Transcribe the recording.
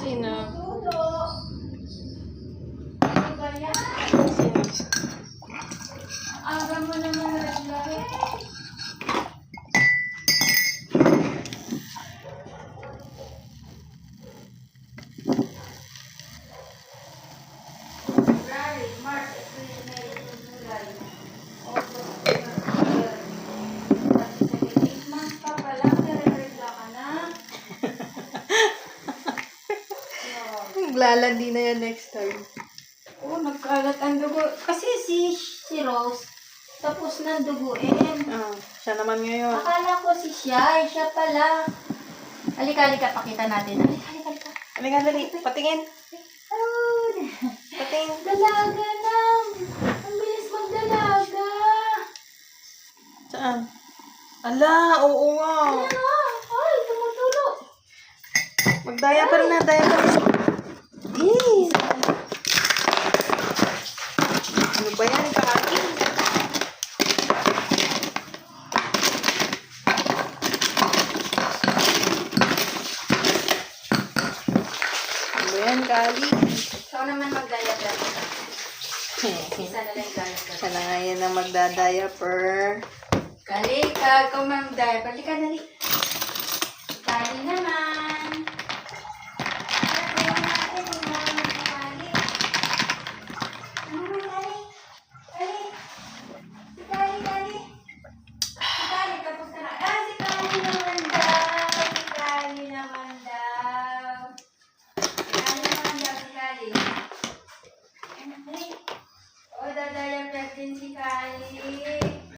Sino? Aga mo naman naglalagay. February, March, April, May, June, July, August, September. 8 months pa pala, nare-regla ka na. Maglalandi na yan next time. Oo, nagkalat ang dugo. Kasi si Rose, tapos na duguin. Siya naman ngayon. Akala ko si siya, siya pala. Halika, pakita natin. Halika. Halika, dali. Patingin. Oh, Patingin. dalaga na. Ang bilis magdalaga. Saan? Ala, oo nga. Ano? Ay, tumutulo. Mag-diaper na, diaper. Ano ba yan? Kaki? Ano ba yan, Kali? Ikaw naman magdaya-daya. Isa na lang daya-daya. Siya na nga yan ang magda-diaper. Kalika, ikaw magdaya. Halika, dali. Kali naman. O, dadaya natin si Kali.